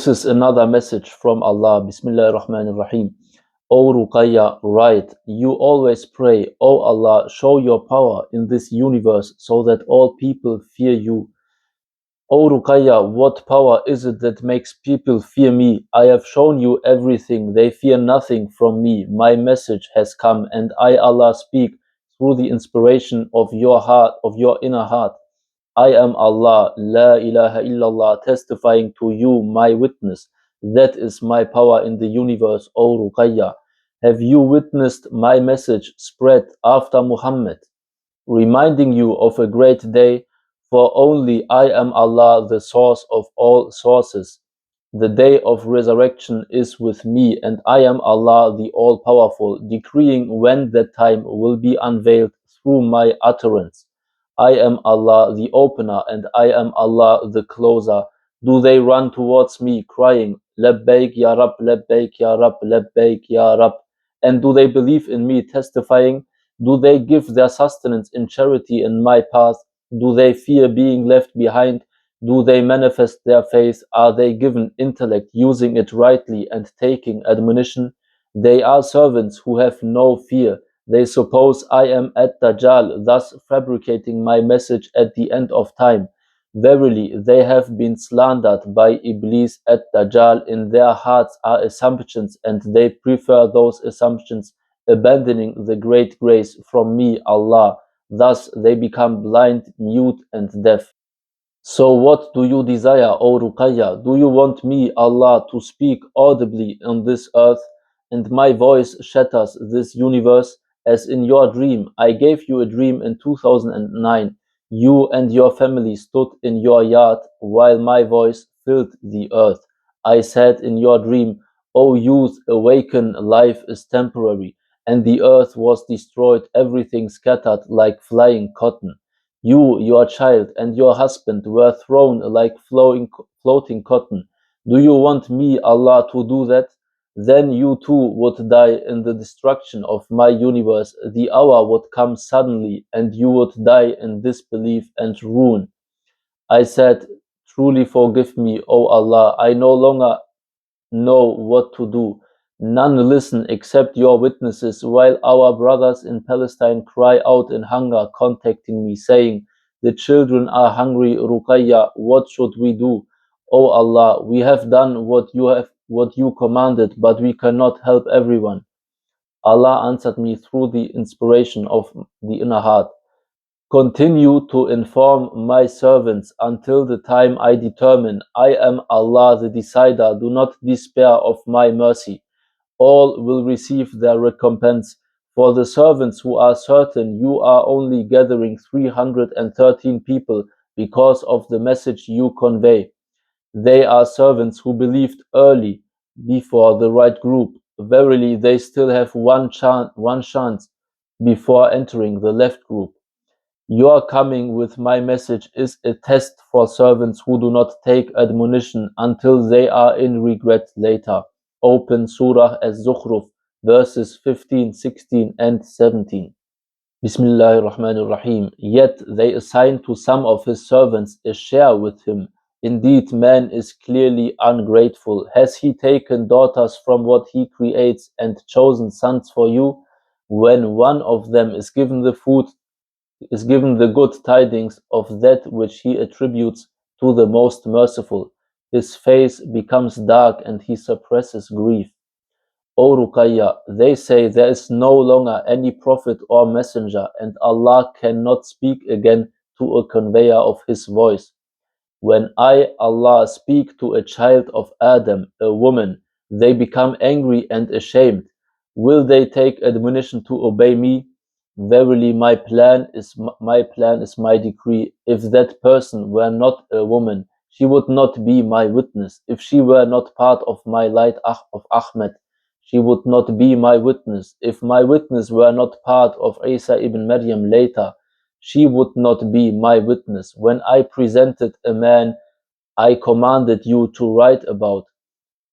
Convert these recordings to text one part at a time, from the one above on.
This is another message from Allah. Bismillah ar-Rahman ar-Rahim. O Ruqayya, write, you always pray, O Allah, show your power in this universe so that all people fear you. O Ruqayya, what power is it that makes people fear me? I have shown you everything. They fear nothing from me. My message has come, and I, Allah, speak through the inspiration of your heart, of your inner heart. I am Allah, La ilaha illallah, testifying to you, my witness. That is my power in the universe, O Ruqayya. Have you witnessed my message spread after Muhammad, reminding you of a great day? For only I am Allah, the source of all sources. The day of resurrection is with me, and I am Allah, the all-powerful, decreeing when that time will be unveiled through my utterance. I am Allah, the opener, and I am Allah, the closer. Do they run towards me, crying, Labbaik ya Rab, Labbaik ya Rab, Labbaik ya Rab? And do they believe in me, testifying? Do they give their sustenance in charity in my path? Do they fear being left behind? Do they manifest their faith? Are they given intellect, using it rightly and taking admonition? They are servants who have no fear. They suppose I am at Dajjal, thus fabricating my message at the end of time. Verily, they have been slandered by Iblis at Dajjal. In their hearts are assumptions, and they prefer those assumptions, abandoning the great grace from me, Allah. Thus they become blind, mute, and deaf. So what do you desire, O Ruqayya? Do you want me, Allah, to speak audibly on this earth, and my voice shatters this universe? As in your dream, I gave you a dream in 2009. You and your family stood in your yard while my voice filled the earth. I said in your dream, O youth, awaken, life is temporary, and the earth was destroyed, everything scattered like flying cotton. You, your child, and your husband were thrown like floating cotton. Do you want me, Allah, to do that? Then you too would die in the destruction of my universe. The hour would come suddenly, and you would die in disbelief and ruin. I said, truly forgive me, O Allah. I no longer know what to do. None listen except your witnesses, while our brothers in Palestine cry out in hunger, contacting me, saying, the children are hungry, Ruqayya, what should we do? O Allah, we have done what you commanded, but we cannot help everyone. Allah answered me through the inspiration of the inner heart. Continue to inform my servants until the time I determine. I am Allah the decider. Do not despair of my mercy. All will receive their recompense. For the servants who are certain, you are only gathering 313 people because of the message you convey. They are servants who believed early before the right group. Verily, they still have one chance before entering the left group. Your coming with my message is a test for servants who do not take admonition until they are in regret later. Open Surah Az-Zukhruf, verses 15, 16, and 17. Bismillahir Rahmanir Rahim. Yet they assign to some of his servants a share with him. Indeed, man is clearly ungrateful. Has he taken daughters from what he creates and chosen sons for you? When one of them is given the good tidings of that which he attributes to the Most Merciful, his face becomes dark and he suppresses grief. O Ruqayya, they say there is no longer any prophet or messenger, and Allah cannot speak again to a conveyor of his voice. When I, Allah, speak to a child of Adam, a woman, they become angry and ashamed. Will they take admonition to obey me? Verily, my plan is my decree. If that person were not a woman, she would not be my witness. If she were not part of my light of Ahmed, she would not be my witness. If my witness were not part of Isa ibn Maryam later, she would not be my witness. When I presented a man I commanded you to write about,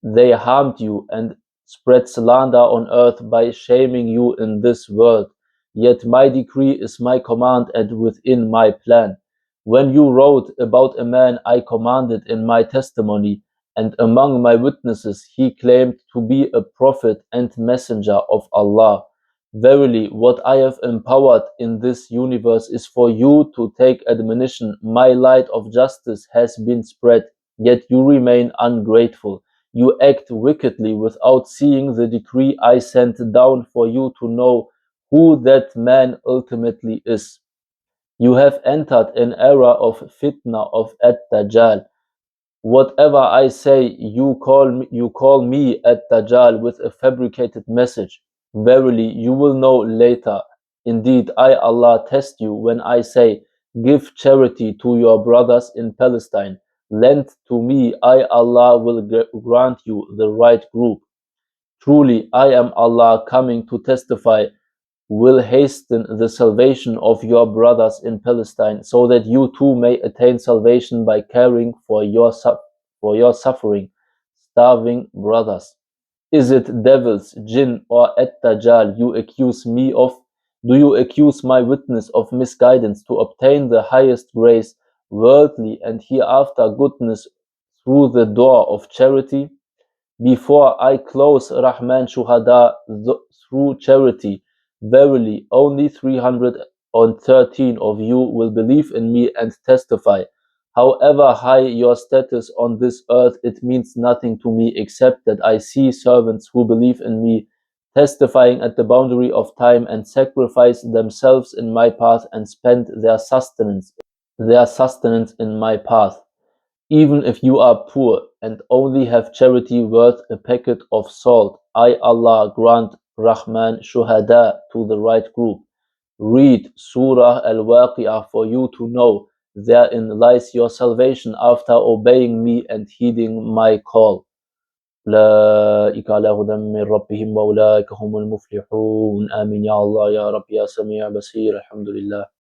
they harmed you and spread slander on earth by shaming you in this world. Yet my decree is my command and within my plan. When you wrote about a man I commanded in my testimony, and among my witnesses he claimed to be a prophet and messenger of Allah. Verily, what I have empowered in this universe is for you to take admonition. My light of justice has been spread, yet you remain ungrateful. You act wickedly without seeing the decree I sent down for you to know who that man ultimately is. You have entered an era of fitna of At-Dajjal. Whatever I say, you call me At-Dajjal with a fabricated message. Verily, you will know later. Indeed, I, Allah, test you when I say, give charity to your brothers in Palestine. Lend to me, I, Allah, will grant you the right group. Truly, I am Allah coming to testify, will hasten the salvation of your brothers in Palestine, so that you too may attain salvation by caring for your suffering, starving brothers. Is it devils, jinn, or At-Dajjal you accuse me of? Do you accuse my witness of misguidance to obtain the highest grace, worldly and hereafter goodness through the door of charity? Before I close Rahman Shuhada through charity, verily only 313 of you will believe in me and testify. However high your status on this earth, it means nothing to me except that I see servants who believe in me testifying at the boundary of time and sacrifice themselves in my path and spend their sustenance in my path. Even if you are poor and only have charity worth a packet of salt, I, Allah, grant Rahman Shuhada to the right group. Read Surah Al-Waqi'ah for you to know. Therein lies your salvation after obeying me and heeding my call. أولئك على هدى من ربهم وأولئك هم المفلحون آمين يا الله يا رب يا سميع بصير الحمد لله